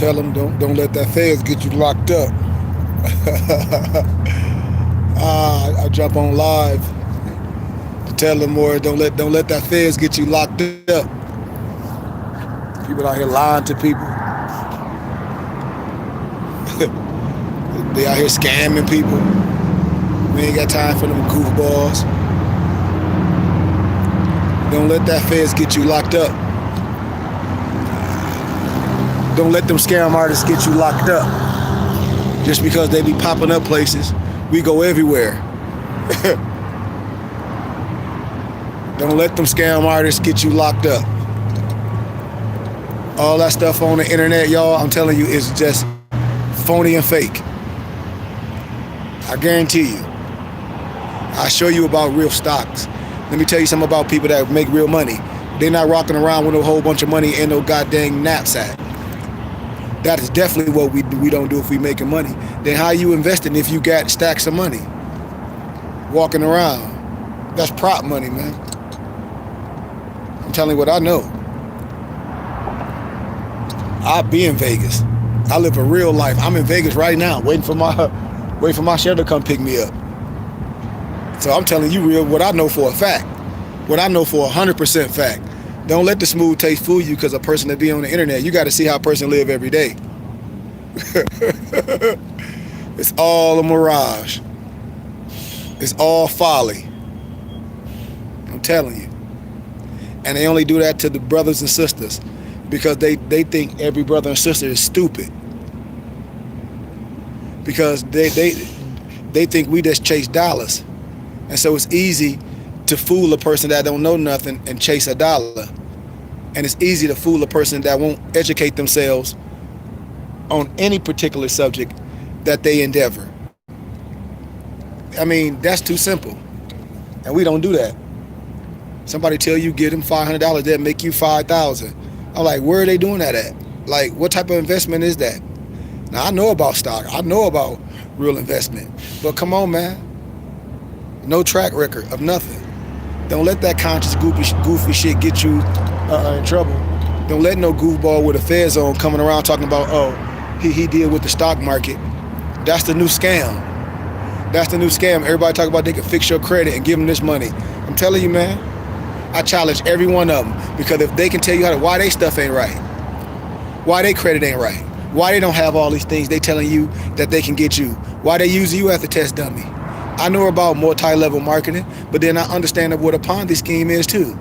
Tell them don't let that feds get you locked up. I jump on live to tell them more. Don't let that feds get you locked up. People out here lying to people. They out here scamming people. We ain't got time for them goofballs. Don't let that feds get you locked up. Don't let them scam artists get you locked up. Just because they be popping up places, we go everywhere. Don't let them scam artists get you locked up. All that stuff on the internet, y'all, I'm telling you, is just phony and fake. I guarantee you. I show you about real stocks. Let me tell you something about people that make real money. They're not rocking around with a whole bunch of money in no goddamn knapsack. That is definitely what we don't do if we making money. Then how you investing if you got stacks of money walking around? That's prop money, man. I'm telling you what I know. I be in Vegas. I live a real life. I'm in Vegas right now, waiting for my share to come pick me up. So I'm telling you real what I know for a fact. What I know for 100% fact. Don't let the smooth taste fool you because a person that be on the internet, you got to see how a person live every day. It's all a mirage. It's all folly. I'm telling you. And they only do that to the brothers and sisters because they think every brother and sister is stupid. Because they think we just chase dollars. And so it's easy to fool a person that don't know nothing and chase a dollar. And it's easy to fool a person that won't educate themselves on any particular subject that they endeavor. I mean, that's too simple. And we don't do that. Somebody tell you get them $500, they'll make you $5,000. I'm like, where are they doing that at? Like, what type of investment is that? Now, I know about stock. I know about real investment. But come on, man. No track record of nothing. Don't let that conscious goofy shit get you in trouble. Don't let no goofball with a Fed zone coming around talking about, oh, he deal with the stock market. That's the new scam. That's the new scam. Everybody talk about they can fix your credit and give them this money. I'm telling you, man, I challenge every one of them because if they can tell you why they stuff ain't right, why they credit ain't right, why they don't have all these things they telling you that they can get you, why they use you as a test dummy. I know about multi-level marketing, but then I understand what a Ponzi scheme is too.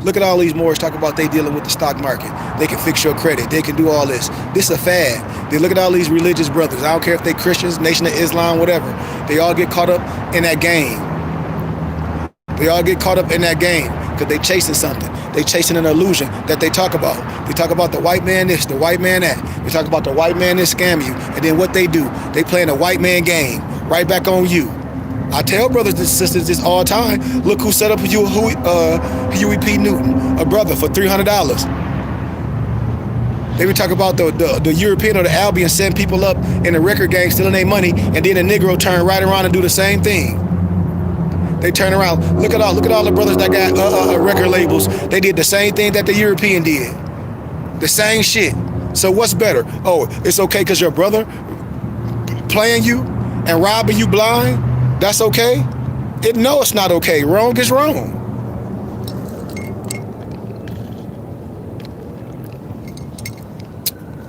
Look at all these Moors talk about they dealing with the stock market. They can fix your credit. They can do all this. This is a fad. They look at all these religious brothers. I don't care if they Christians, Nation of Islam, whatever. They all get caught up in that game. They all get caught up in that game because they chasing something. They chasing an illusion that they talk about. They talk about the white man this, the white man that. They talk about the white man this scam you. And then what they do, they playing a white man game right back on you. I tell brothers and sisters this all the time. Look who set up Huey P. Newton, a brother, for $300. They would talk about the European or the Albion setting people up in the record gang, stealing their money, and then the Negro turn right around and do the same thing. They turn around. Look at all the brothers that got record labels. They did the same thing that the European did. The same shit. So what's better? Oh, it's okay because your brother playing you and robbing you blind? That's okay? No, it's not okay. Wrong is wrong.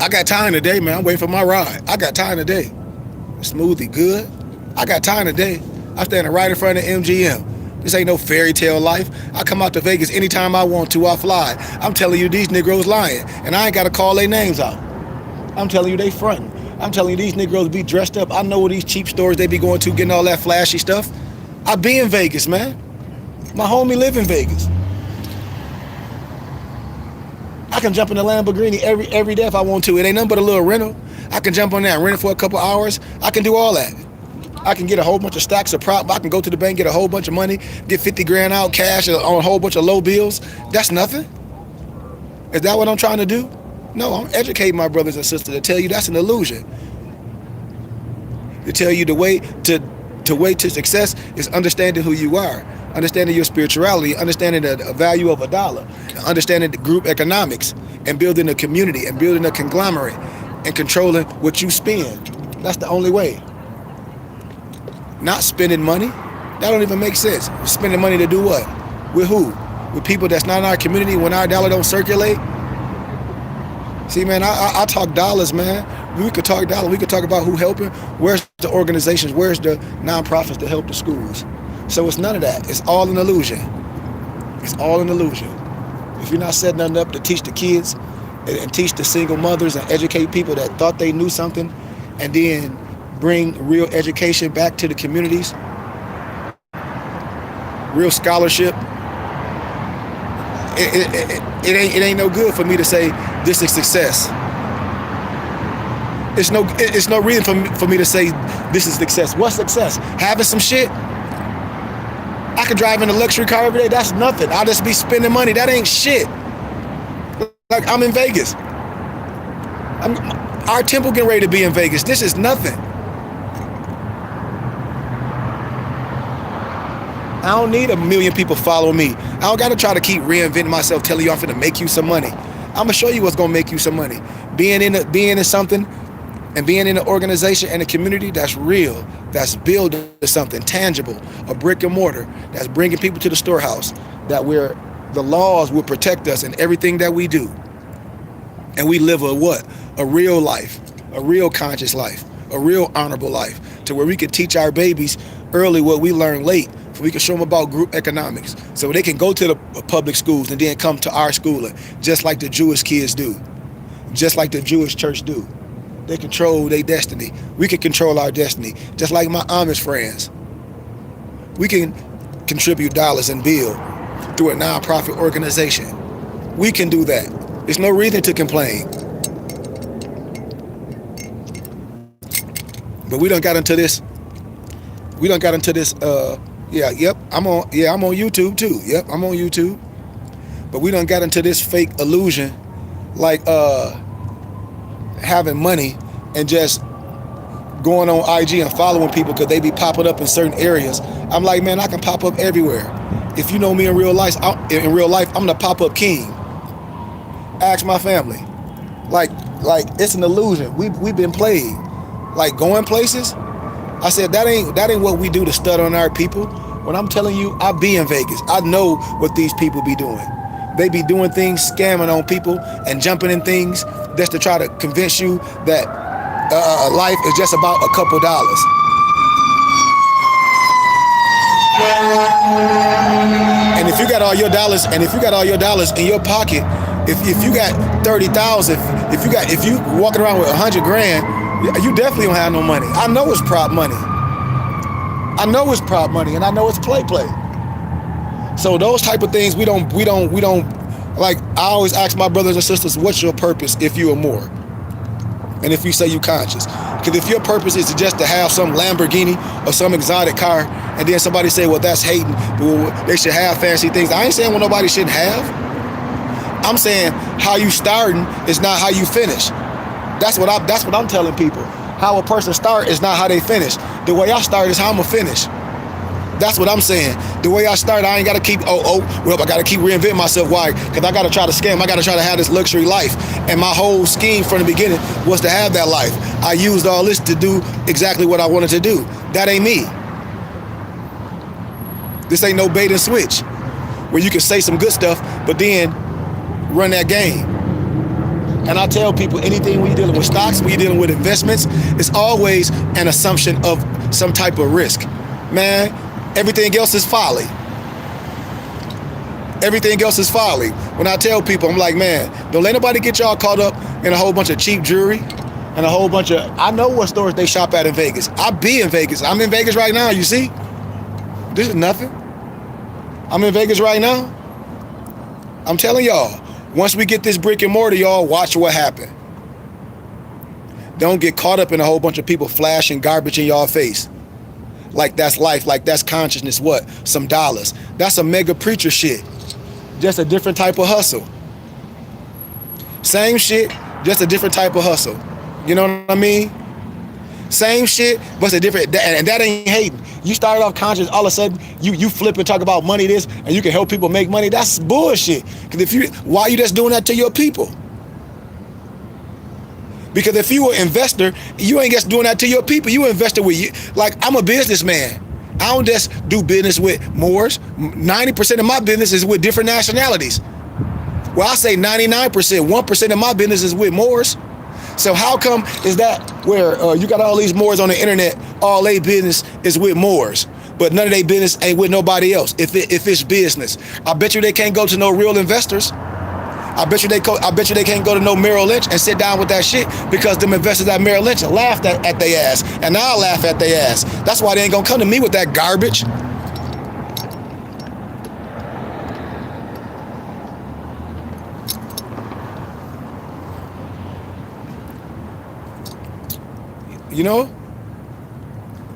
I got time today, man. I'm waiting for my ride. I got time today. Smoothie good. I got time today. I'm standing right in front of MGM. This ain't no fairy tale life. I come out to Vegas anytime I want to. I fly. I'm telling you, these Negroes lying. And I ain't got to call their names out. I'm telling you, they fronting. I'm telling you, these Negroes be dressed up. I know where these cheap stores they be going to, getting all that flashy stuff. I be in Vegas, man. My homie live in Vegas. I can jump in the Lamborghini every day if I want to. It ain't nothing but a little rental. I can jump on there and rent it for a couple hours. I can do all that. I can get a whole bunch of stacks of prop. I can go to the bank, get a whole bunch of money, get 50 grand out cash on a whole bunch of low bills. That's nothing. Is that what I'm trying to do? No, I'm educating my brothers and sisters to tell you that's an illusion. To tell you the way to success is understanding who you are, understanding your spirituality, understanding the value of a dollar, understanding the group economics, and building a community and building a conglomerate and controlling what you spend. That's the only way. Not spending money. That don't even make sense. Spending money to do what? With who? With people that's not in our community when our dollar don't circulate? See, man, I talk dollars, man. We could talk dollars. We could talk about who helping. Where's the organizations? Where's the nonprofits to help the schools? So it's none of that. It's all an illusion. It's all an illusion. If you're not setting nothing up to teach the kids and teach the single mothers and educate people that thought they knew something, and then bring real education back to the communities, real scholarship, it ain't no good for me to say this is success. It's no reason for me to say this is success. What's success? Having some shit? I could drive in a luxury car every day. That's nothing. I'll just be spending money. That ain't shit. Like, I'm in Vegas. Our temple getting ready to be in Vegas. This is nothing. I don't need 1 million people following me. I don't got to try to keep reinventing myself, telling you I'm finna make you some money. I'm gonna show you what's gonna make you some money. Being in something and being in an organization and a community that's real, that's building something tangible, a brick and mortar, that's bringing people to the storehouse, that where the laws will protect us in everything that we do. And we live a what? A real life, a real conscious life, a real honorable life, to where we can teach our babies early what we learned late. We can show them about group economics, so they can go to the public schools and then come to our schooling, just like the Jewish kids do, just like the Jewish church do. They control their destiny. We can control our destiny, just like my Amish friends. We can contribute dollars and build through a nonprofit organization. We can do that. There's no reason to complain. But we done got into this. I'm on YouTube too. Yep, I'm on YouTube. But we done got into this fake illusion, like having money and just going on IG and following people because they be popping up in certain areas. I'm like, man, I can pop up everywhere. If you know me in real life, I'm the pop-up king. Ask my family. Like it's an illusion. We've been played. Like going places. I said that ain't what we do to stud on our people. When I'm telling you, I be in Vegas. I know what these people be doing. They be doing things, scamming on people and jumping in things just to try to convince you that life is just about a couple dollars. And if you got all your dollars, in your pocket, if you got 30,000, if you walking around with 100 grand, you definitely don't have no money. I know it's prop money. And I know it's play. So those type of things we don't like. I always ask my brothers and sisters, what's your purpose if you are more? And if you say you conscious, because if your purpose is just to have some Lamborghini or some exotic car, and then somebody say, well, that's hating, well, they should have fancy things. I ain't saying what nobody shouldn't have. I'm saying how you starting is not how you finish. That's what I'm telling people. How a person start is not how they finish. The way I start is how I'm gonna finish. That's what I'm saying. The way I start, I ain't gotta keep, I gotta keep reinventing myself. Why? Because I gotta try to scam. I gotta try to have this luxury life. And my whole scheme from the beginning was to have that life. I used all this to do exactly what I wanted to do. That ain't me. This ain't no bait and switch where you can say some good stuff, but then run that game. And I tell people, anything when you're dealing with stocks, when you're dealing with investments, it's always an assumption of some type of risk. Man, everything else is folly. Everything else is folly. When I tell people, I'm like, man, don't let nobody get y'all caught up in a whole bunch of cheap jewelry and a whole bunch of, I know what stores they shop at in Vegas. I be in Vegas. I'm in Vegas right now, you see? This is nothing. I'm in Vegas right now. I'm telling y'all, once we get this brick and mortar, y'all, watch what happen. Don't get caught up in a whole bunch of people flashing garbage in y'all face. Like that's life, like that's consciousness, what? Some dollars. That's a mega preacher shit. Just a different type of hustle. Same shit, just a different type of hustle. You know what I mean? Same shit, but it's a different, and that ain't hating. You started off conscious, all of a sudden, you flip and talk about money this, and you can help people make money. That's bullshit. Because why are you just doing that to your people? Because if you an investor, you ain't just doing that to your people. You invested with you. Like, I'm a businessman. I don't just do business with Moors. 90% of my business is with different nationalities. Well, I say 99%. 1% of my business is with Moors. So how come is that where you got all these Moors on the internet, all their business is with Moors, but none of their business ain't with nobody else? If it's business, I bet you they can't go to no real investors. I bet you they can't go to no Merrill Lynch and sit down with that shit, because them investors at Merrill Lynch laughed at their ass, and I'll laugh at their ass. That's why they ain't gonna come to me with that garbage. You know?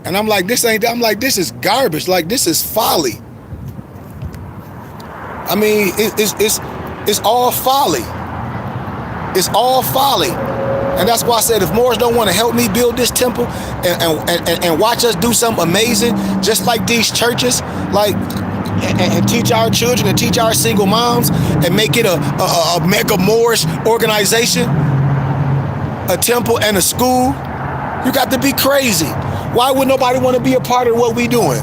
And I'm like, this is garbage. Like, this is folly. I mean, it's all folly. It's all folly. And that's why I said, if Moors don't want to help me build this temple and watch us do something amazing, just like these churches, like, and teach our children and teach our single moms and make it a mega Moorish organization, a temple and a school, you got to be crazy. Why would nobody want to be a part of what we doing?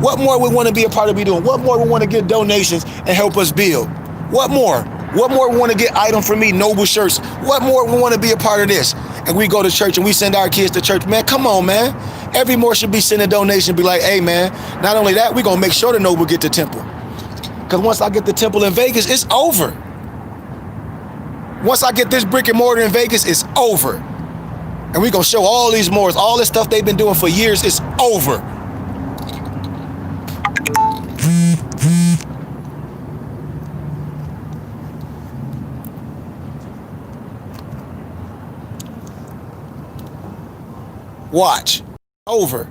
What more we want to be a part of we doing? What more we want to get donations and help us build? What more? What more we want to get items from me, Noble shirts? What more we want to be a part of this? And we go to church and we send our kids to church. Man, come on, man. Every Moor should be sending a donation, be like, hey, man, not only that, we're going to make sure the Noble get the temple. Because once I get the temple in Vegas, it's over. Once I get this brick and mortar in Vegas, it's over. And we're going to show all these Moors, all this stuff they've been doing for years, it's over. Watch. Over.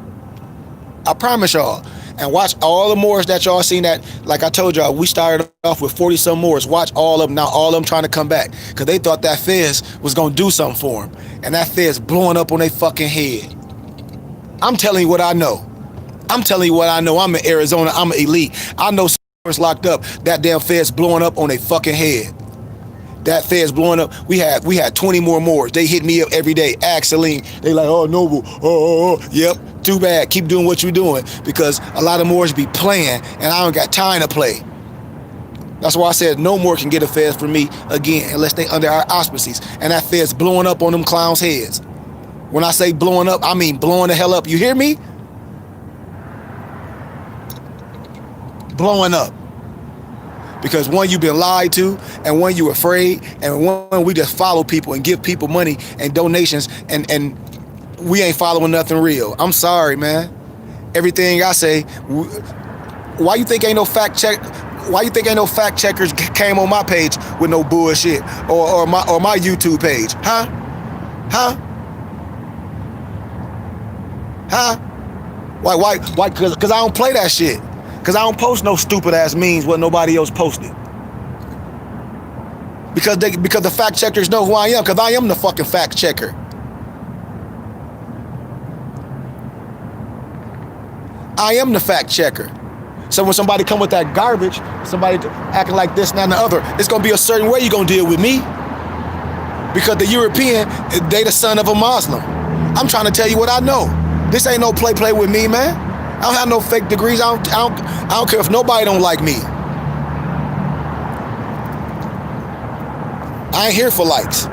I promise y'all. And watch all the Moors that y'all seen that, like I told y'all, we started off with 40 some Moors. Watch all of them now, all of them trying to come back. Because they thought that Fez was going to do something for them. And that Fez blowing up on their fucking head. I'm telling you what I know. I'm telling you what I know. I'm in Arizona. I'm an elite. I know Moors locked up. That damn Fez blowing up on their fucking head. That Fed's blowing up. We had 20 more Moors. They hit me up every day. Ask Celine. They like, oh, Noble. Oh. Yep. Too bad. Keep doing what you're doing, because a lot of Moors be playing, and I don't got time to play. That's why I said no more can get a Fez from me again unless they under our auspices. And that Fed's blowing up on them clowns' heads. When I say blowing up, I mean blowing the hell up. You hear me? Blowing up. Because one, you've been lied to, and one, you afraid, and one, we just follow people and give people money and donations, and we ain't following nothing real. I'm sorry, man. Everything I say, why you think ain't no fact check? Why you think ain't no fact checkers came on my page with no bullshit, or my YouTube page? Huh? Why? Because I don't play that shit. Because I don't post no stupid ass memes what nobody else posted. Because the fact checkers know who I am, because I am the fucking fact checker. I am the fact checker. So when somebody come with that garbage, somebody acting like this and that and the other, it's gonna be a certain way you're gonna deal with me. Because the European, they the son of a Muslim. I'm trying to tell you what I know. This ain't no play with me, man. I don't have no fake degrees. I don't care if nobody don't like me. I ain't here for likes.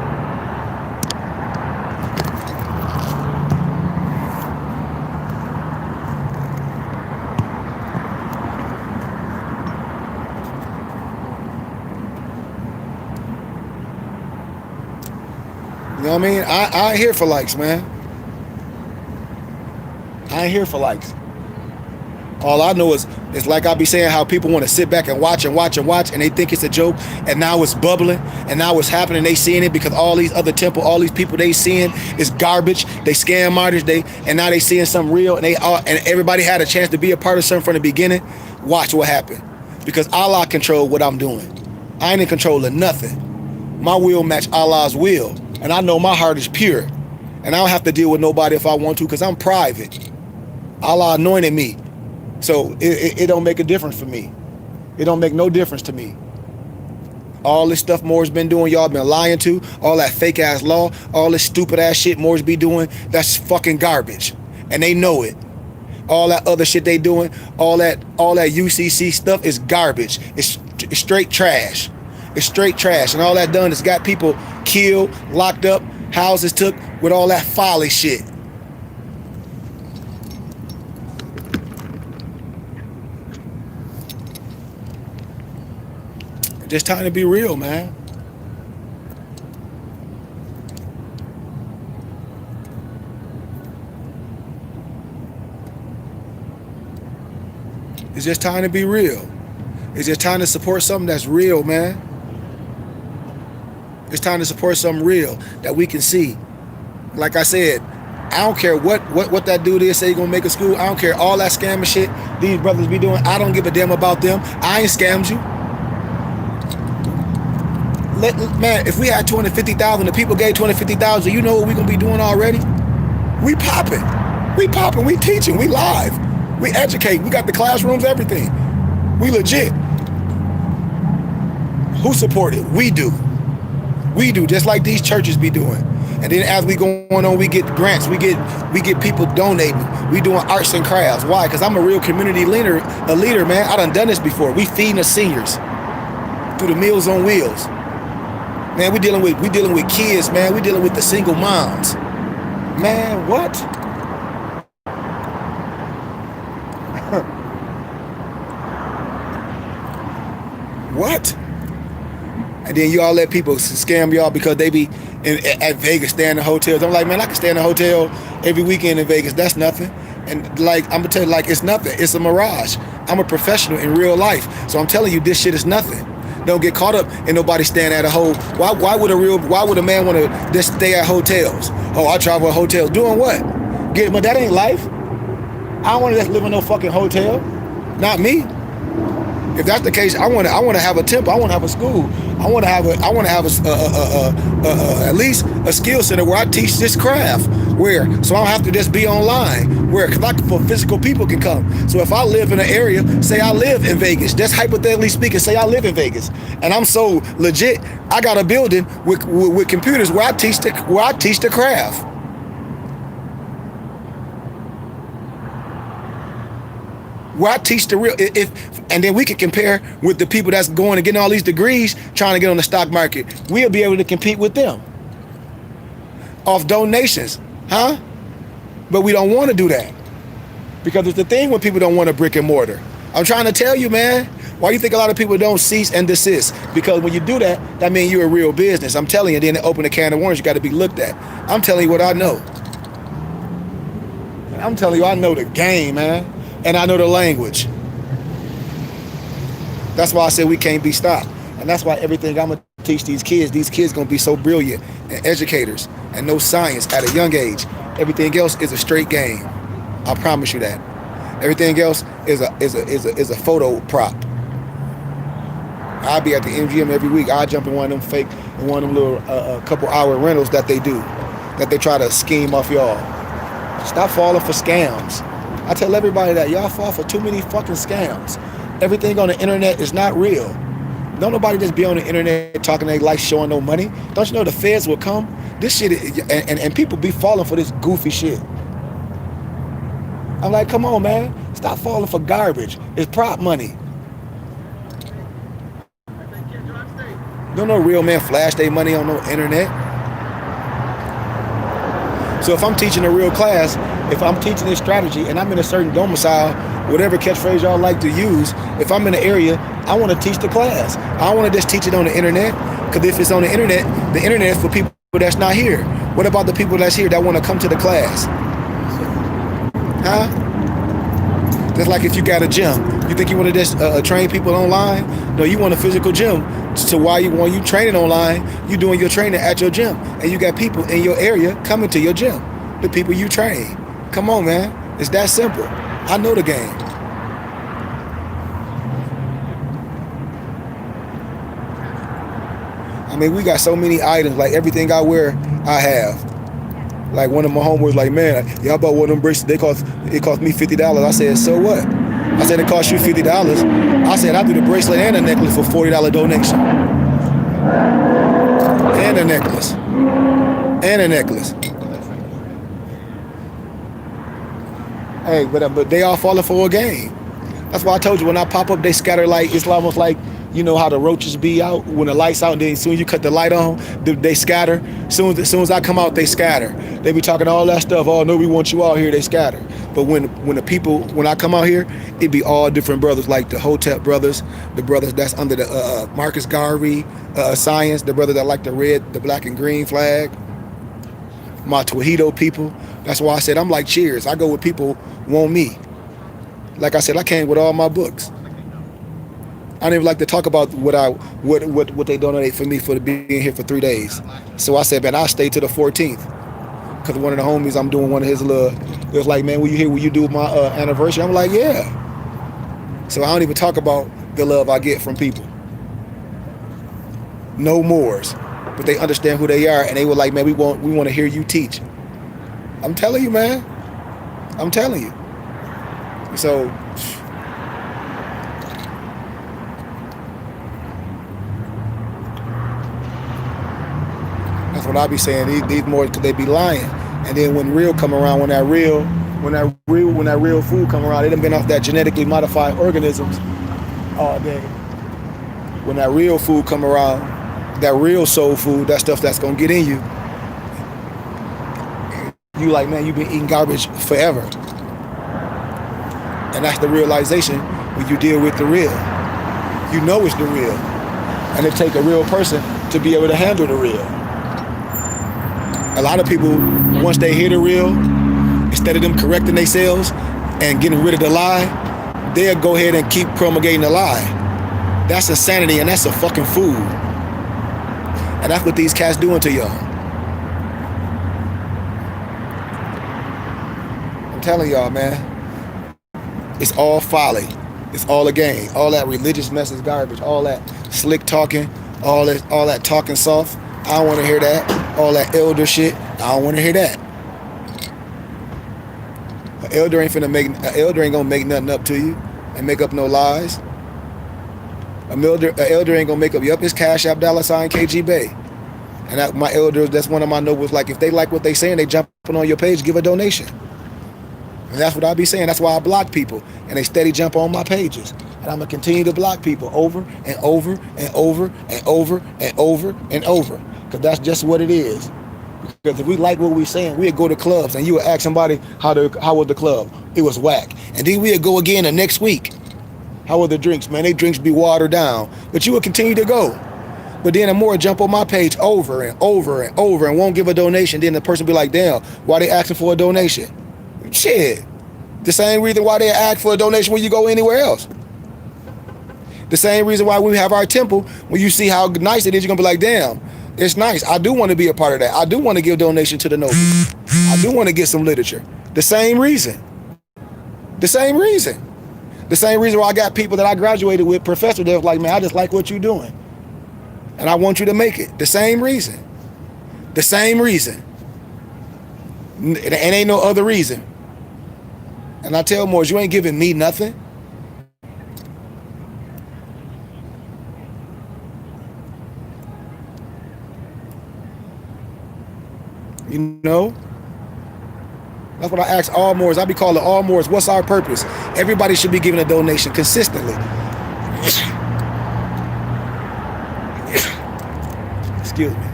You know what I mean? I ain't here for likes, man. I ain't here for likes. All I know is like I be saying, how people want to sit back and watch, and they think it's a joke, and now it's bubbling, and now it's happening. They seeing it because all these other temple, all these people they seeing is garbage. They scam martyrs, and now they seeing something real, and everybody had a chance to be a part of something from the beginning. Watch what happened, because Allah control what I'm doing. I ain't in control of nothing. My will match Allah's will, and I know my heart is pure, and I don't have to deal with nobody if I want to, because I'm private. Allah anointed me. So it don't make a difference for me. It don't make no difference to me. All this stuff Moore's been doing, y'all been lying to, all that fake ass law, all this stupid ass shit Moore's be doing, that's fucking garbage. And they know it. All that other shit they doing, all that UCC stuff is garbage. It's straight trash. It's straight trash. And all that done is got people killed, locked up, houses took with all that folly shit. Just time to be real, man. It's just time to be real. It's just time to support something that's real, man. It's time to support something real that we can see. Like I said, I don't care what that dude is say he's gonna make a school. I don't care all that scamming shit these brothers be doing. I don't give a damn about them. I ain't scammed you. Man, if we had 250,000, the people gave 250,000, you know what we gonna be doing already? We popping. We popping. We teaching. We live. We educate. We got the classrooms, everything. We legit. Who support it? We do. We do, just like these churches be doing. And then as we go on, we get grants. We get people donating. We doing arts and crafts. Why? Because I'm a real community leader, man. I done this before. We feeding the seniors through the Meals on Wheels. Man, we dealing with kids, man. We dealing with the single moms. Man, what? What? And then y'all let people scam y'all because they be at Vegas staying in hotels. I'm like, man, I can stay in a hotel every weekend in Vegas. That's nothing. And like, I'm gonna tell you, like, it's nothing. It's a mirage. I'm a professional in real life, so I'm telling you, this shit is nothing. Don't get caught up in nobody staying at a whole. Why would a man want to just stay at hotels? Oh, I travel at hotels. Doing what? But that ain't life. I don't want to just live in no fucking hotel. Not me. If that's the case, I want to have a temple. I want to have a school. I want to have at least a skill center where I teach this craft. So I don't have to just be online. For physical people can come. So if I live in an area, say I live in Vegas, just hypothetically speaking, say I live in Vegas, and I'm so legit, I got a building with computers where I teach the craft. Where I teach the real, and then we can compare with the people that's going and getting all these degrees trying to get on the stock market. We'll be able to compete with them off donations, huh? But we don't want to do that because it's the thing when people don't want a brick and mortar. I'm trying to tell you, man. Why you think a lot of people don't cease and desist? Because when you do that, that means you're a real business. I'm telling you, then they open a can of worms, you got to be looked at. I'm telling you what I know. I'm telling you, I know the game, man. And I know the language. That's why I said we can't be stopped. And that's why everything I'm going to teach these kids going to be so brilliant and educators and know science at a young age. Everything else is a straight game. I promise you that. Everything else is a photo prop. I'll be at the MGM every week. I'll jump in one of them little couple hour rentals that they do, that they try to scheme off y'all. Stop falling for scams. I tell everybody that y'all fall for too many fucking scams. Everything on the internet is not real. Don't nobody just be on the internet talking their life, showing no money. Don't you know the feds will come? This shit and people be falling for this goofy shit. I'm like, come on, man. Stop falling for garbage. It's prop money. Don't no real man flash their money on no internet. So if I'm teaching a real class, if I'm teaching this strategy and I'm in a certain domicile, whatever catchphrase y'all like to use, if I'm in an area, I want to teach the class. I don't want to just teach it on the internet, because if it's on the internet is for people that's not here. What about the people that's here that want to come to the class? Huh? Just like if you got a gym, you think you want to just train people online? No, you want a physical gym. So when you training online, you doing your training at your gym, and you got people in your area coming to your gym, the people you train. Come on, man. It's that simple. I know the game. I mean, we got so many items. Like everything I wear, I have. Like one of my homeboys, like, man, y'all bought one of them bracelets. It cost me $50. I said, so what? I said, it cost you $50. I said, I do the bracelet and a necklace for $40 donation. And a necklace. And a necklace. Hey, but they all falling for a game. That's why I told you when I pop up, they scatter like it's almost like you know how the roaches be out when the light's out, and then as soon as you cut the light on, they scatter. Soon as I come out, they scatter. They be talking all that stuff. Oh no, we want you out here. They scatter. But when I come out here, it be all different brothers, like the Hotep brothers, the brothers that's under the Marcus Garvey science, the brother that like the red, the black and green flag, my Twahedo people. That's why I said I'm like Cheers. I go with people who want me. Like I said, I came with all my books. I don't even like to talk about what they donate for me for being here for 3 days. So I said, man, I'll stay to the 14th. Because one of the homies, I'm doing one of his little, it was like, man, will you do my anniversary? I'm like, yeah. So I don't even talk about the love I get from people. No mores. But they understand who they are, and they were like, man, we want to hear you teach. I'm telling you, man. I'm telling you. So that's what I be saying. These more, cause they be lying. And then when real come around, when that real food come around, they done been off that genetically modified organisms all day. When that real food come around, that real soul food, that stuff that's gonna get in you, you like, man, you've been eating garbage forever. And that's the realization when you deal with the real. You know it's the real. And it takes a real person to be able to handle the real. A lot of people, once they hear the real, instead of them correcting themselves and getting rid of the lie, they'll go ahead and keep promulgating the lie. That's insanity, and that's a fucking fool. And that's what these cats doing to y'all. I'm telling y'all, man. It's all folly. It's all a game. All that religious mess is garbage. All that slick talking, all that talking soft. I don't want to hear that. All that elder shit. I don't want to hear that. An elder ain't gonna make nothing up to you and make up no lies. An elder ain't gonna make up. Yup, it's Cash App $ KG Bay. And my elders, that's one of my nobles. Like if they like what they saying, they jumping on your page, give a donation. And that's what I be saying. That's why I block people. And they steady jump on my pages. And I'm going to continue to block people over and over and over and over and over and over. Because that's just what it is. Because if we like what we saying, we'd go to clubs and you would ask somebody, how was the club? It was whack. And then we'd go again the next week. How were the drinks? Man, they drinks be watered down. But you would continue to go. But then the more jump on my page over and over and over and won't give a donation, then the person be like, damn, why they asking for a donation? Shit. The same reason why they ask for a donation when you go anywhere else. The same reason why we have our temple, when you see how nice it is, you're going to be like, damn, it's nice. I do want to be a part of that. I do want to give donation to the nobles. I do want to get some literature. The same reason. The same reason. The same reason why I got people that I graduated with, professors, that was like, man, I just like what you're doing. And I want you to make it. The same reason. The same reason. And ain't no other reason. And I tell Moors, you ain't giving me nothing. You know? That's what I ask all Moors. I be calling all Moors, what's our purpose? Everybody should be giving a donation consistently. Excuse me.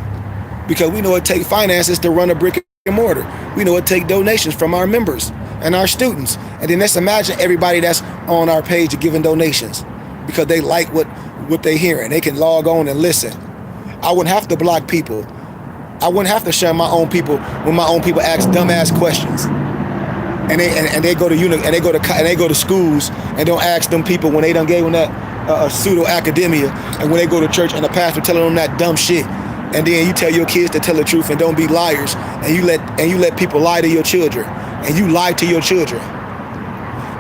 Because we know it takes finances to run a brick and mortar. We know it takes donations from our members and our students. And then let's imagine everybody that's on our page giving donations because they like what they hearing. They can log on and listen. I wouldn't have to block people. I wouldn't have to share my own people when my own people ask dumbass questions. And they go to schools and don't ask them people when they done gave them that pseudo academia, and when they go to church and the pastor telling them that dumb shit. And then you tell your kids to tell the truth and don't be liars, and you let people lie to your children, and you lie to your children.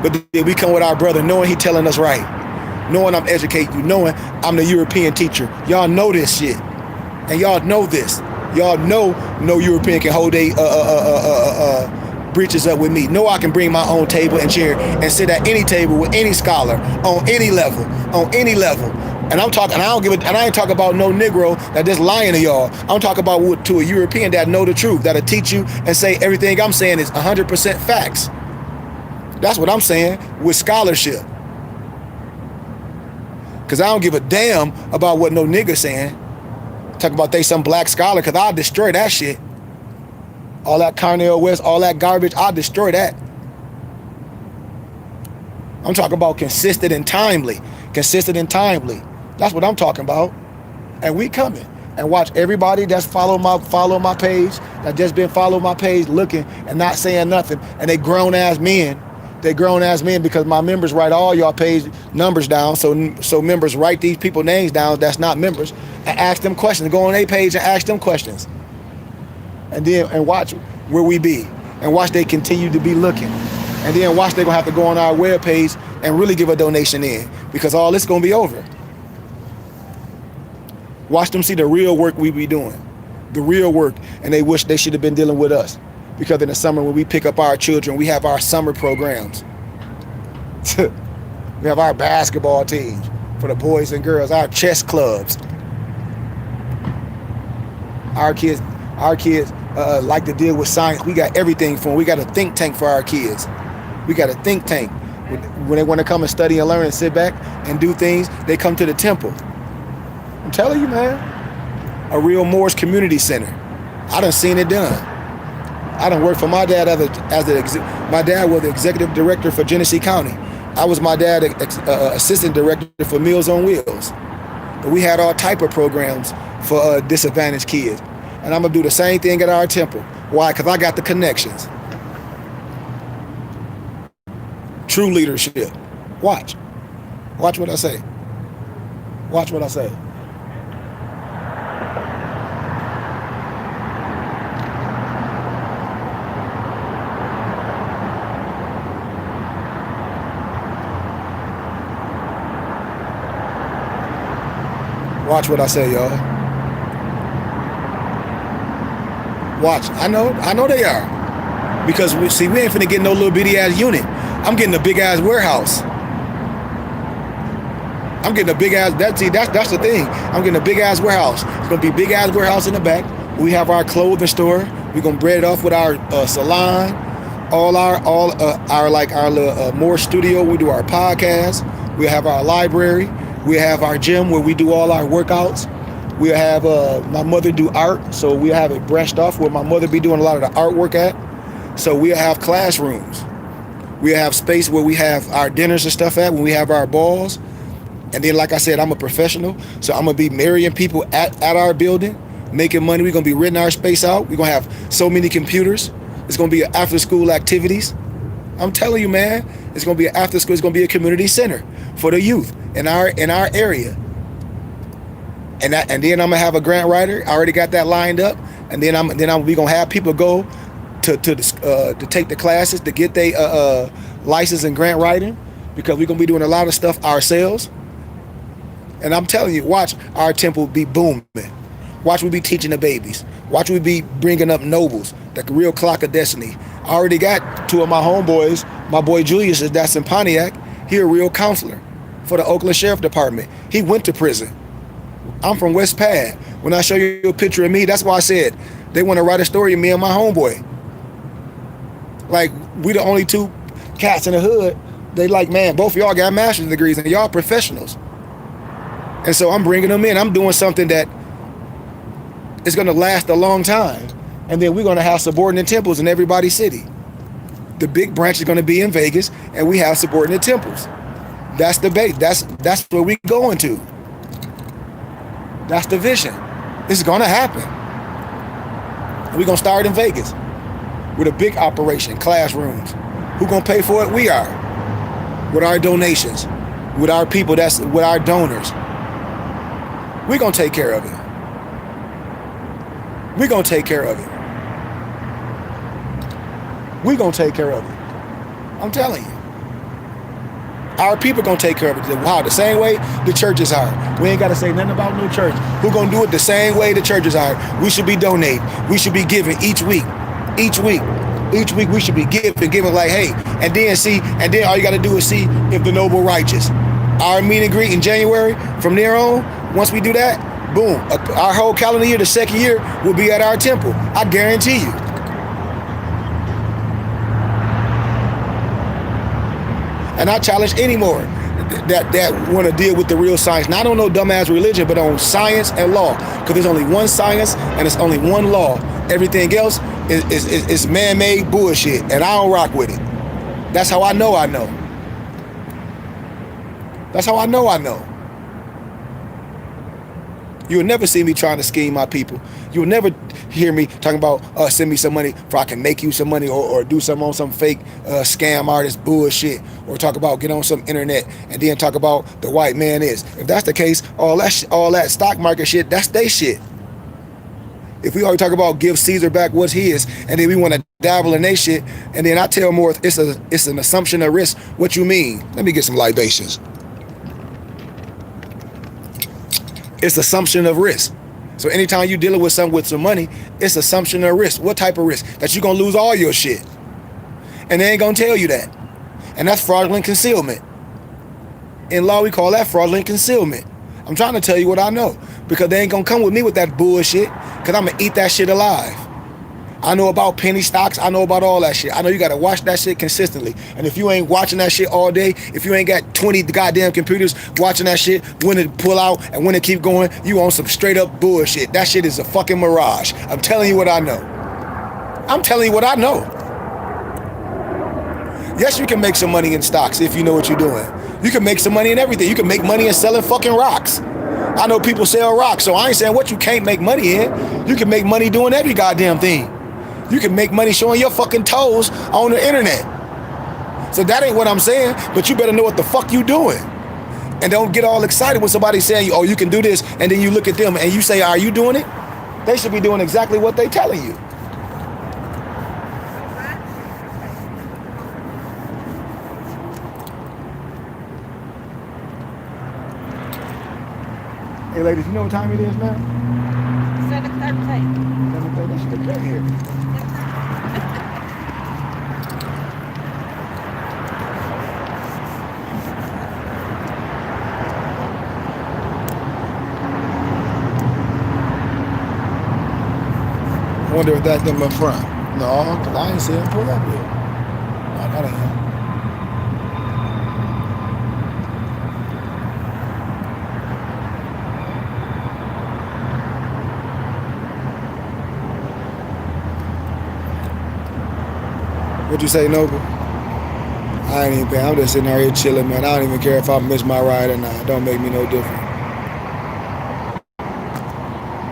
But then we come with our brother knowing he telling us right, knowing I'm educating you, knowing I'm the European teacher. Y'all know this shit, and y'all know this. Y'all know no European can hold they breeches up with me. No, I can bring my own table and chair and sit at any table with any scholar on any level, And I'm talking, and I don't give a, and I ain't talking about no Negro that just lying to y'all. I'm talking about to a European that know the truth, that'll teach you and say everything I'm saying is 100% facts. That's what I'm saying with scholarship. Because I don't give a damn about what no nigga saying. Talk about they some black scholar, because I'll destroy that shit. All that Cornel West, all that garbage, I'll destroy that. I'm talking about consistent and timely. Consistent and timely. That's what I'm talking about. And we coming. And watch everybody that's follow my page, that just been following my page, looking and not saying nothing. And they grown ass men. They grown ass men, because my members write all y'all page numbers down. So members write these people names down that's not members and ask them questions. Go on their page and ask them questions. And watch where we be. And watch they continue to be looking. And then watch they gonna have to go on our webpage and really give a donation in, because all this gonna be over. Watch them see the real work we be doing. The real work. And they wish they should have been dealing with us. Because in the summer when we pick up our children, we have our summer programs. We have our basketball teams for the boys and girls, our chess clubs. Our kids like to deal with science. We got everything for them. We got a think tank for our kids. We got a think tank. When they want to come and study and learn and sit back and do things, they come to the temple. I'm telling you, man. A real Moors community center. I done seen it done. I done worked for my dad my dad was the executive director for Genesee County. I was my dad assistant director for Meals on Wheels. But we had all type of programs for disadvantaged kids. And I'm gonna do the same thing at our temple. Why? Because I got the connections. True leadership. Watch. Watch what I say. Watch what I say. Watch what I say, y'all. Watch. I know they are. Because we ain't finna get no little bitty ass unit. I'm getting a big ass warehouse. I'm getting a big ass, that's the thing. I'm getting a big ass warehouse. It's gonna be a big ass warehouse in the back. We have our clothing store. We're gonna bread it off with our salon, all our little more studio. We do our podcast. We have our library. We have our gym where we do all our workouts. We have my mother do art, so we have it brushed off where my mother be doing a lot of the artwork at. So we have classrooms. We have space where we have our dinners and stuff at, when we have our balls. And then, like I said, I'm a professional, so I'm gonna be marrying people at our building, making money. We're gonna be renting our space out. We're gonna have so many computers. It's gonna be after school activities. I'm telling you, man, it's gonna be after school. It's gonna be a community center for the youth in our area. And then I'm gonna have a grant writer. I already got that lined up. And then we gonna have people go to take the classes to get their license in grant writing, because we're gonna be doing a lot of stuff ourselves. And I'm telling you, watch our temple be booming. Watch we be teaching the babies. Watch we be bringing up nobles, the real clock of destiny. I already got two of my homeboys. My boy Julius, that's in Pontiac. He a real counselor for the Oakland Sheriff Department. He went to prison. I'm from West Pad. When I show you a picture of me, that's why I said they want to write a story of me and my homeboy. Like, we the only two cats in the hood. They like, man, both of y'all got master's degrees and y'all professionals. And so I'm bringing them in. I'm doing something that is going to last a long time. And then we're going to have subordinate temples in everybody's city. The big branch is going to be in Vegas, and we have subordinate temples. That's the base. That's where we going to. That's the vision. This is going to happen. We're going to start in Vegas with a big operation, classrooms. Who going to pay for it? We are. With our donations, with our people, with our donors. We're going to take care of it. We're going to take care of it. We're going to take care of it. I'm telling you. Our people going to take care of it. Wow, the same way the churches are. We ain't got to say nothing about no church. We're going to do it the same way the churches are. We should be donating. We should be giving each week. Each week we should be giving like, hey, and then all you got to do is see if the noble righteous. our meet and greet in January, from there on, once we do that, boom, our whole calendar year, the second year, will be at our temple. I guarantee you. And I challenge any more that want to deal with the real science, not on no dumbass religion, but on science and law. Because there's only one science and it's only one law. Everything else is man-made bullshit, and I don't rock with it. That's how I know I know. That's how I know I know. You'll never see me trying to scheme my people. You'll never hear me talking about send me some money for I can make you some money, or do something on some fake scam artist bullshit, or talk about get on some internet and then talk about the white man is. If that's the case, all that stock market shit, that's they shit. If we always talk about give Caesar back what's his, and then we want to dabble in they shit, and then I tell more it's an assumption of risk. What you mean? Let me get some libations. It's assumption of risk. So anytime you're dealing with something with some money, it's assumption of risk. What type of risk? That you're going to lose all your shit. And they ain't going to tell you that. And that's fraudulent concealment. In law, we call that fraudulent concealment. I'm trying to tell you what I know, because they ain't going to come with me with that bullshit, because I'm going to eat that shit alive. I know about penny stocks. I know about all that shit. I know you got to watch that shit consistently. And if you ain't watching that shit all day, if you ain't got 20 goddamn computers watching that shit, when it pull out and when it keep going, you on some straight up bullshit. That shit is a fucking mirage. I'm telling you what I know. I'm telling you what I know. Yes, you can make some money in stocks if you know what you're doing. You can make some money in everything. You can make money in selling fucking rocks. I know people sell rocks, so I ain't saying what you can't make money in. You can make money doing every goddamn thing. You can make money showing your fucking toes on the internet. So that ain't what I'm saying, but you better know what the fuck you doing. And don't get all excited when somebody's saying, oh, you can do this, and then you look at them and you say, are you doing it? They should be doing exactly what they telling you. Hey ladies, you know what time it is now? 7:30. 7:30, I should have been here. I wonder if that's them up front. No, because I ain't see him pull up yet. No, that ain't him. What'd you say, Noble? I ain't even paying. I'm just sitting out here chilling, man. I don't even care if I miss my ride or not. It don't make me no different.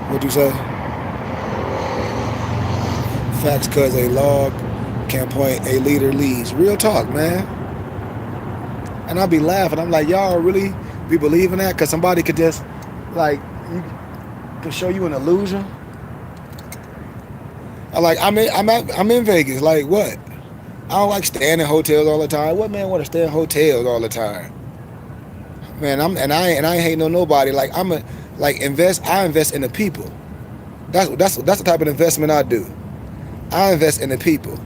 What'd you say? Facts, cause a log can point, a leader leads. Real talk, man. And I be laughing. I'm like, y'all really be believing that? Cause somebody could just, like, you could show you an illusion. I'm in Vegas. Like, what? I don't like staying in hotels all the time. What man want to stay in hotels all the time? Man, I ain't hating on nobody. Like I invest in the people. That's the type of investment I do. I invest in the people.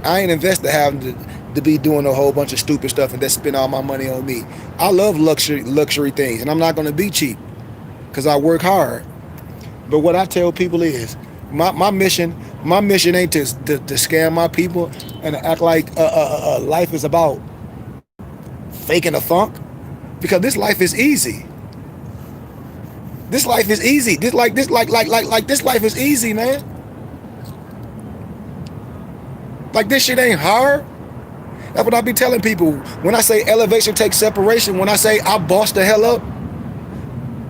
I ain't invest to having to be doing a whole bunch of stupid stuff and then spend all my money on me. I love luxury things, and I'm not gonna be cheap because I work hard. But what I tell people is my mission ain't to scam my people and act like life is about faking a funk, because this life is easy. This life is easy. This life is easy, man. Like this shit ain't hard. That's what I be telling people. When I say elevation takes separation, when I say I boss the hell up,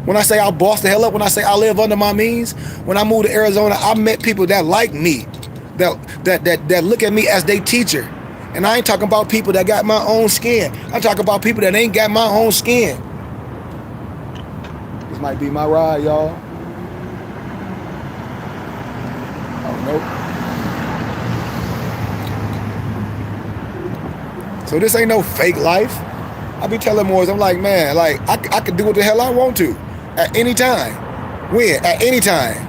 when I say I boss the hell up, when I say I live under my means, when I moved to Arizona, I met people that like me, that look at me as their teacher. And I ain't talking about people that got my own skin. I'm talking about people that ain't got my own skin. This might be my ride, y'all. Oh, nope. So this ain't no fake life. I be telling boys, I'm like, man, like I can do what the hell I want to at any time. When? At any time.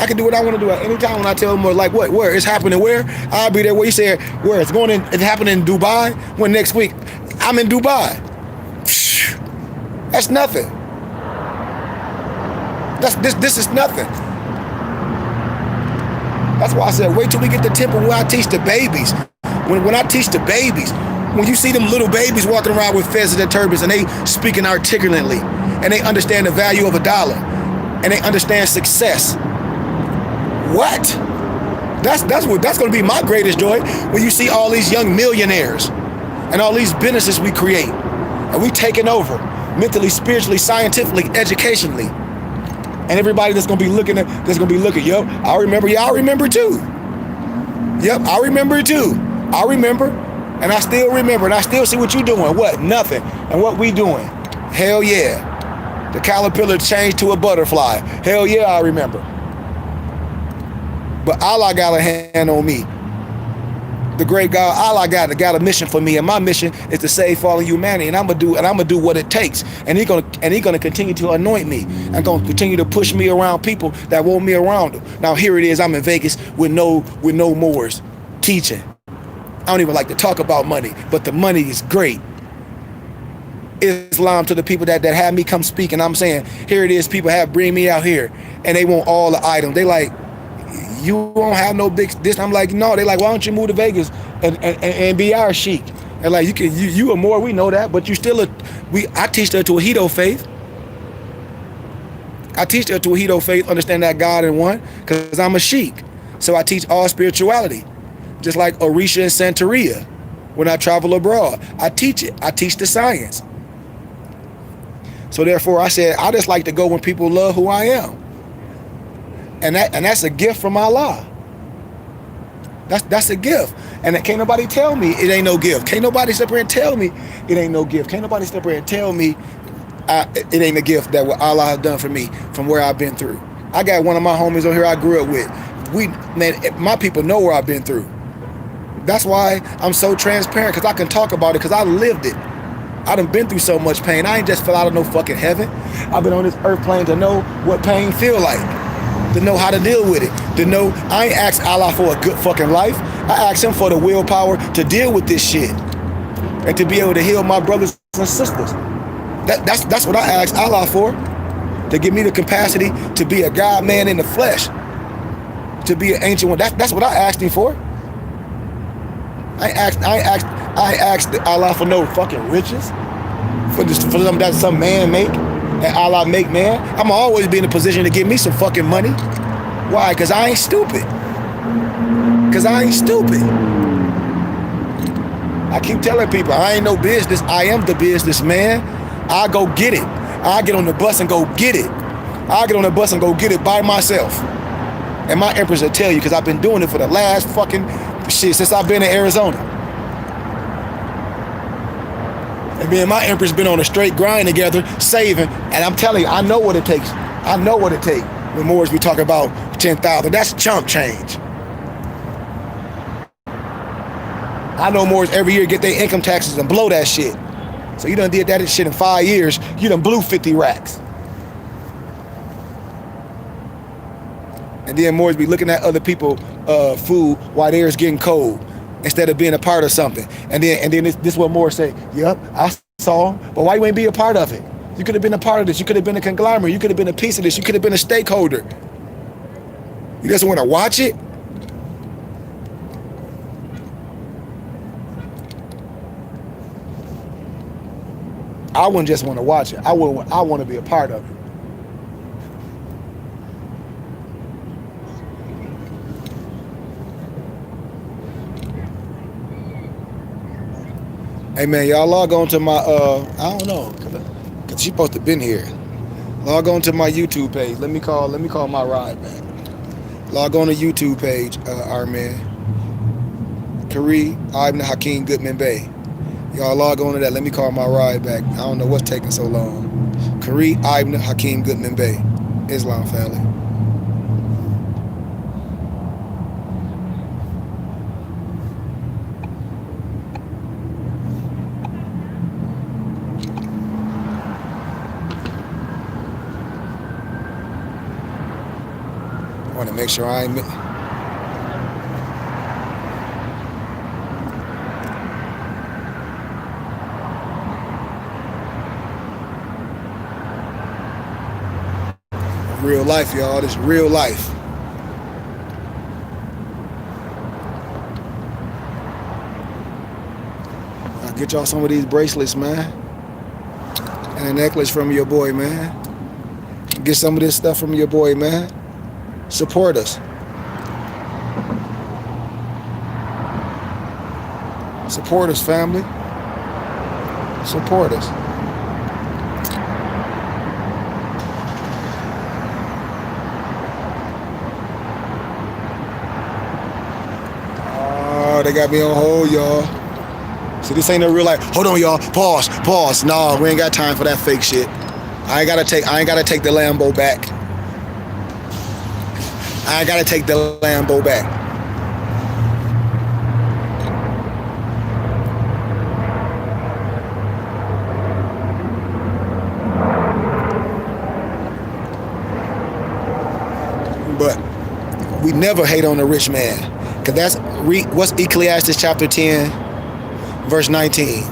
I can do what I want to do at any time. When I tell them, like, what, where it's happening, where I'll be there. Where you said, where it's going in, it's happening in Dubai. When next week I'm in Dubai. That's nothing. This is nothing. That's why I said, wait till we get to temple where I teach the babies. When I teach the babies, when you see them little babies walking around with fezzes and turbans and they speaking articulately and they understand the value of $1 and they understand success. What? That's going to be my greatest joy when you see all these young millionaires and all these businesses we create and we taking over mentally, spiritually, scientifically, educationally. And everybody that's gonna be looking, yo, I remember, y'all remember too. Yep, I remember too. I remember, and I still remember, and I still see what you doing. What? Nothing. And what we doing? Hell yeah. The caterpillar changed to a butterfly. Hell yeah, I remember. But Allah got a hand on me. The great God, Allah got a mission for me, and my mission is to save fallen humanity, and I'm gonna do what it takes. And He gonna continue to anoint me and gonna continue to push me around people that want me around them. Now here it is, I'm in Vegas with no Moors teaching. I don't even like to talk about money, but the money is great. Islam to the people that had me come speak, and I'm saying, here it is, people have bring me out here, and they want all the items. They like, you won't have no big this. I'm like, no. They like, why don't you move to Vegas and be our sheik? And like, you are more, we know that, but you still I teach the Tawhido faith. I teach the Tawhido faith, understand that God in one, because I'm a sheik. So I teach all spirituality, just like Orisha and Santeria. When I travel abroad, I teach it. I teach the science. So therefore, I said, I just like to go when people love who I am. And that's a gift from Allah. That's a gift. And can't nobody tell me it ain't no gift. Can't nobody step here and tell me it ain't no gift. Can't nobody step here and tell me it ain't a gift that what Allah has done for me from where I've been through. I got one of my homies on here I grew up with. My people know where I've been through. That's why I'm so transparent, because I can talk about it, because I lived it. I done been through so much pain. I ain't just fell out of no fucking heaven. I've been on this earth plane to know what pain feel like, to know how to deal with it, to know I ain't asked Allah for a good fucking life. I asked Him for the willpower to deal with this shit and to be able to heal my brothers and sisters. That's what I asked Allah for, to give me the capacity to be a God man in the flesh, to be an ancient one. That's what I asked Him for. I asked Allah for no fucking riches, for them that some man make and Allah make man. I'm always be in a position to give me some fucking money. Why? Because I ain't stupid. I keep telling people, I ain't no business. I am the business, man. I go get it. I get on the bus and go get it. I get on the bus and go get it by myself. And my empress will tell you, because I've been doing it for the last fucking shit since I've been in Arizona. And me and my empress been on a straight grind together, saving. And I'm telling you, I know what it takes. I know what it takes. When Moors we talk about 10,000, that's chump change. I know Moors every year get their income taxes and blow that shit. So you done did that shit in 5 years, you done blew 50 racks. And then Moors be looking at other people food while theirs getting cold, instead of being a part of something. And then this what Moors say, yep, I saw, but why you ain't be a part of it? You could have been a part of this. You could have been a conglomerate. You could have been a piece of this. You could have been a stakeholder. You just want to watch it? I wouldn't just want to watch it. I want to be a part of it. Hey man, y'all log on to my I don't know, cause she supposed to been here. Log on to my YouTube page. Let me call my ride back. Log on to YouTube page, our man Kari Ibn Hakeem Goodman Bey. Y'all log on to that. Let me call my ride back. I don't know what's taking so long. Kari Ibn Hakeem Goodman Bey, Islam family. Want to make sure I ain't. Real life, y'all. This is real life. I'll get y'all some of these bracelets, man. And a necklace from your boy, man. Get some of this stuff from your boy, man. Support us. Support us, family. Support us. Oh, they got me on hold, y'all. So this ain't no real life. Hold on, y'all. Pause. Nah, we ain't got time for that fake shit. I ain't gotta take the Lambo back. I ain't gotta take the Lambo back. But we never hate on the rich man. Because that's what's Ecclesiastes chapter 10, verse 19.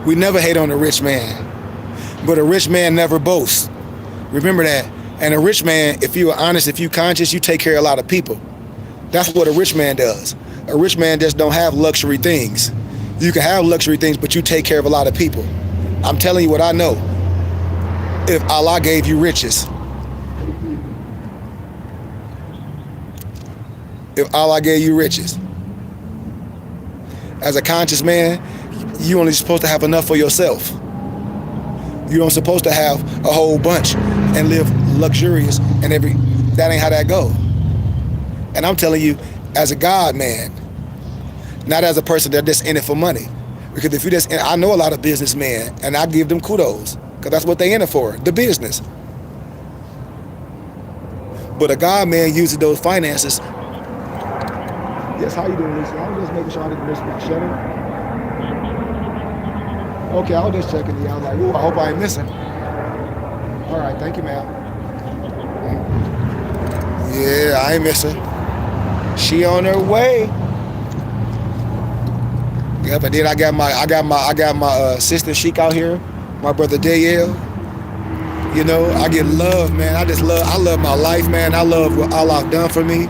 We never hate on the rich man. But a rich man never boasts. Remember that. And a rich man, if you are honest, if you conscious, you take care of a lot of people. That's what a rich man does. A rich man just don't have luxury things. You can have luxury things, but you take care of a lot of people. I'm telling you what I know. If Allah gave you riches, if Allah gave you riches, as a conscious man, you only supposed to have enough for yourself. You don't supposed to have a whole bunch and live luxurious and that ain't how that go. And I'm telling you, as a God man, not as a person that just in it for money. Because if you just, I know a lot of businessmen and I give them kudos because that's what they in it for, the business. But a God man uses those finances. Yes, how you doing, Lisa? I was just making sure I didn't miss my shutter. Okay, I was just checking you. I was like, ooh, I hope I ain't missing. All right, thank you, ma'am. Yeah, I ain't missing. She on her way. Yep, and then I got my sister Sheik out here, my brother Dayel. You know, I get love, man. I love my life, man. I love what Allah done for me.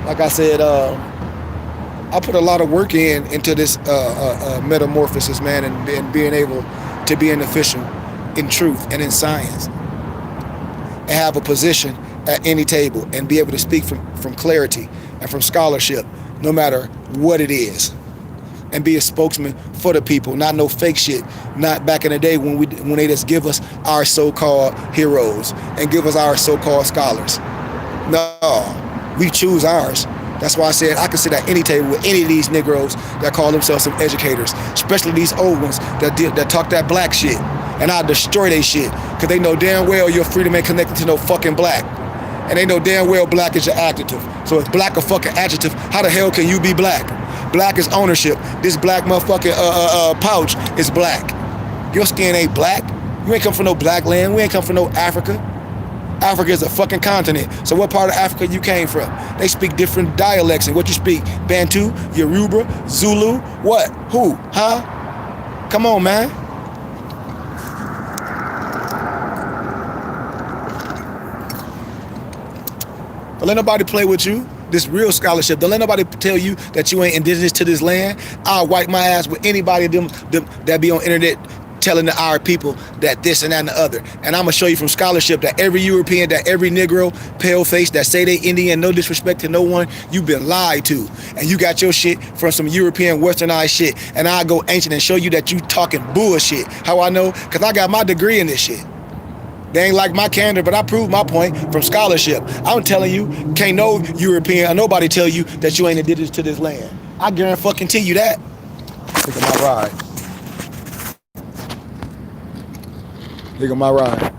Like I said, I put a lot of work into this metamorphosis, man, and being able to be an official in truth and in science, and have a position at any table and be able to speak from clarity and from scholarship, no matter what it is, and be a spokesman for the people, not no fake shit. Not back in the day when they just give us our so-called heroes and give us our so-called scholars. No, we choose ours. That's why I said I can sit at any table with any of these Negroes that call themselves some educators, especially these old ones that talk that black shit. And I'll destroy they shit, because they know damn well your freedom ain't connected to no fucking black. And they know damn well black is your adjective. So if black a fucking adjective, how the hell can you be black? Black is ownership. This black motherfucking pouch is black. Your skin ain't black. You ain't come from no black land. We ain't come from no Africa. Africa is a fucking continent. So what part of Africa you came from? They speak different dialects. And what you speak? Bantu, Yoruba, Zulu, what? Who? Huh? Come on, man. Don't let nobody play with you. This real scholarship. Don't let nobody tell you that you ain't indigenous to this land. I'll wipe my ass with anybody them that be on internet telling our people that this and that and the other. And I'm going to show you from scholarship that every European, that every Negro, pale face, that say they Indian, no disrespect to no one, you've been lied to. And you got your shit from some European westernized shit. And I'll go ancient and show you that you talking bullshit. How I know? Because I got my degree in this shit. They ain't like my candor, but I proved my point from scholarship. I'm telling you, can't no European or nobody tell you that you ain't indigenous to this land. I guarantee you that. Look at my ride. Look at my ride.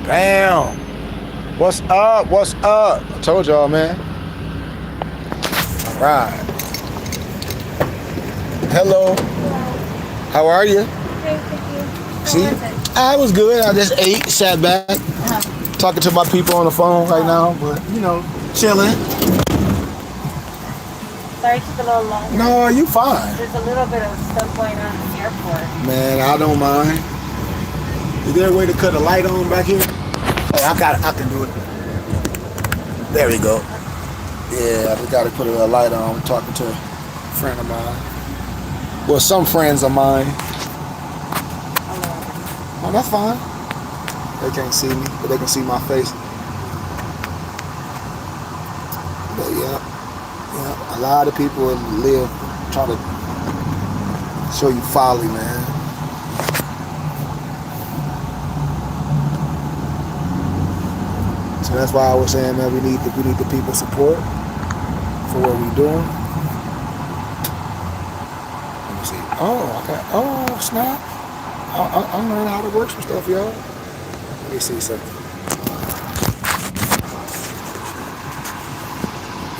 Damn. What's up? What's up? I told y'all, man. All right. Hello. How are you? Thank you. See? How was it? I was good. I just ate, sat back, talking to my people on the phone right now, but chilling. Sorry it took a little longer. No, you fine. There's a little bit of stuff going on in the airport. Man, I don't mind. Is there a way to cut a light on back here? Oh, I can do it. There we go. Yeah, we gotta put a light on. I'm talking to a friend of mine. Well, some friends of mine. Oh, that's fine. They can't see me, but they can see my face. But yeah, a lot of people live trying to show you folly, man. So that's why I was saying, man, we need the people support for what we're doing. Let me see. Oh, okay. Oh, snap. I'm learning how to work some stuff, y'all. Let me see something.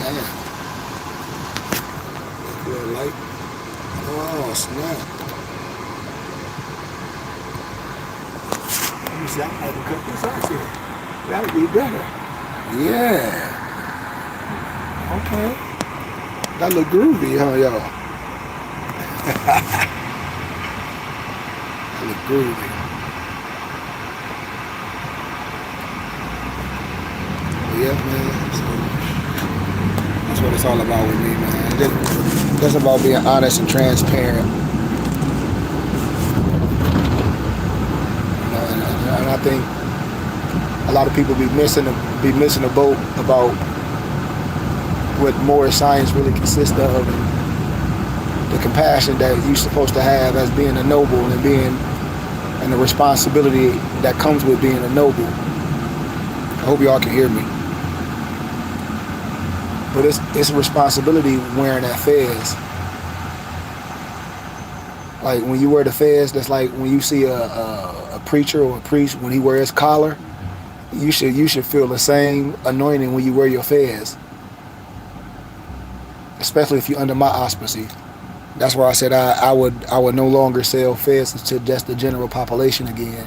Yeah. Little light. Oh, snap. Let me see. I can cut this off here. That'll be better. Yeah. Okay. That look groovy, huh, y'all? That look groovy. Yeah, man. So that's what it's all about with me, man. It's about being honest and transparent. And I think a lot of people be missing the boat about what moral science really consists of, and the compassion that you're supposed to have as being a noble and the responsibility that comes with being a noble. I hope y'all can hear me. But it's a responsibility wearing that fez. Like when you wear the fez, that's like when you see a preacher or a priest when he wears his collar. You should feel the same anointing when you wear your fez, especially if you're under my auspices. That's why I said I would no longer sell fez to just the general population again.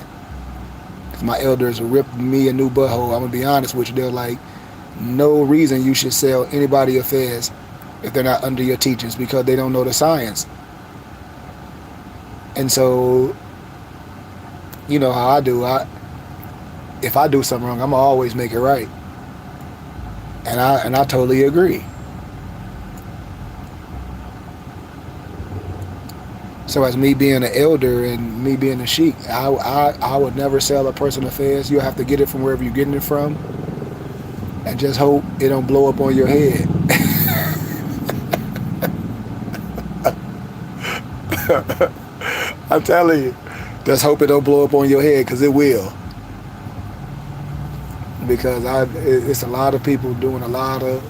Cause my elders will rip me a new butthole. I'm gonna be honest with you. They're like, no reason you should sell anybody a fez if they're not under your teachings, because they don't know the science. And so, you know how I do. If I do something wrong, I'm gonna always make it right. And I totally agree. So as me being an elder and me being a sheik, I would never sell a person a fez. You'll have to get it from wherever you're getting it from, and just hope it don't blow up on your head. I'm telling you, just hope it don't blow up on your head, because it will. Because it's a lot of people doing a lot of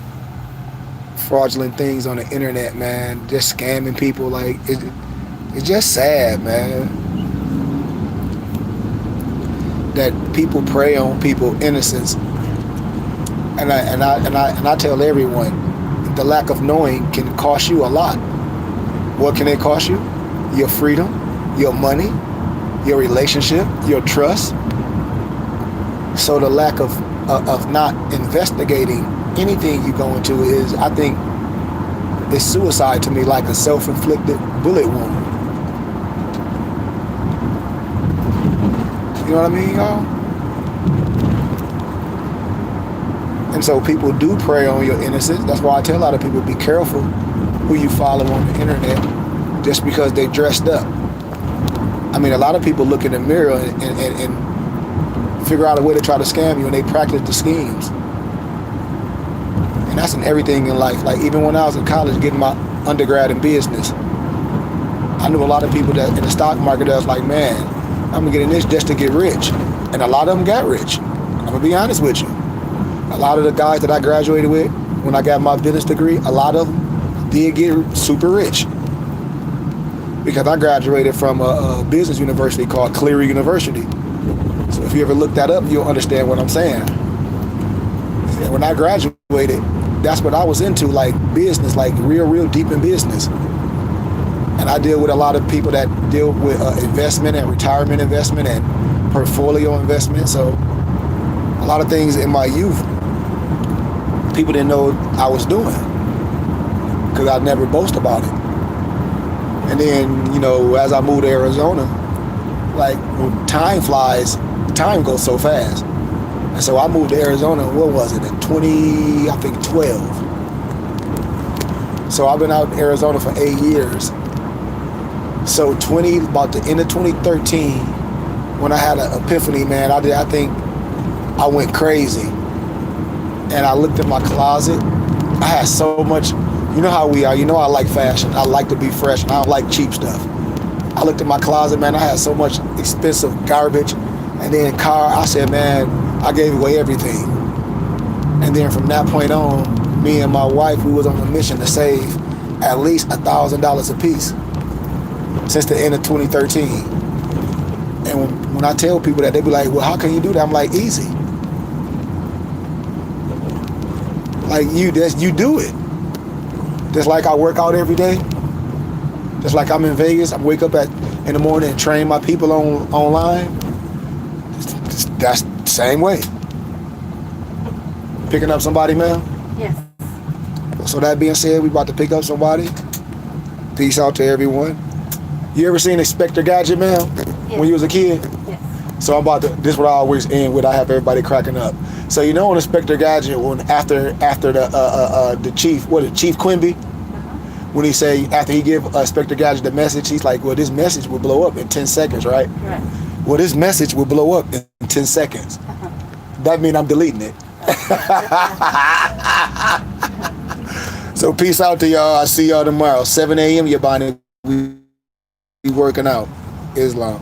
fraudulent things on the internet, man. Just scamming people. Like it's just sad, man, that people prey on people's innocence. And I tell everyone, the lack of knowing can cost you a lot. What can it cost you? Your freedom, your money, your relationship, your trust. So the lack of not investigating anything you go into is, I think, it's suicide to me, like a self-inflicted bullet wound. You know what I mean, y'all? And so people do prey on your innocence. That's why I tell a lot of people, be careful who you follow on the internet just because they dressed up. I mean, a lot of people look in the mirror and figure out a way to try to scam you, and they practice the schemes. And that's in everything in life. Like even when I was in college getting my undergrad in business, I knew a lot of people that in the stock market that was like, man, I'm gonna get in this just to get rich. And a lot of them got rich. I'm gonna be honest with you. A lot of the guys that I graduated with when I got my business degree, a lot of them did get super rich. Because I graduated from a business university called Cleary University. So if you ever look that up, you'll understand what I'm saying. And when I graduated, that's what I was into, like business, like real deep in business. And I deal with a lot of people that deal with investment and retirement investment and portfolio investment. So a lot of things in my youth, people didn't know I was doing because I never boast about it. And then, you know, as I moved to Arizona, like when time flies, time goes so fast. And so I moved to Arizona, what was it, in 12. So I've been out in Arizona for 8 years. So about the end of 2013, when I had an epiphany, man, I think I went crazy. And I looked in my closet. I had so much, you know how we are, you know I like fashion. I like to be fresh, and I don't like cheap stuff. I looked in my closet, man, I had so much expensive garbage. And then I said, man, I gave away everything. And then from that point on, me and my wife, we was on a mission to save at least $1,000 a piece since the end of 2013. And when I tell people that, they be like, well, how can you do that? I'm like, easy. Like you do it. Just like I work out every day. Just like I'm in Vegas, I wake up in the morning and train my people online. That's the same way. Picking up somebody, man? Yes. So that being said, we about to pick up somebody. Peace out to everyone. You ever seen Inspector Gadget, man? Yes. When you was a kid? Yes. So this is what I always end with. I have everybody cracking up. So you know on Inspector Gadget, when after the chief, Chief Quimby? When he say, after he give Inspector Gadget the message, he's like, well, this message will blow up in 10 seconds, right? Right. Well, this message will blow up in 10 seconds. That means I'm deleting it. So peace out to y'all. I'll see y'all tomorrow. 7 a.m. You're buying it. We working out. Islam.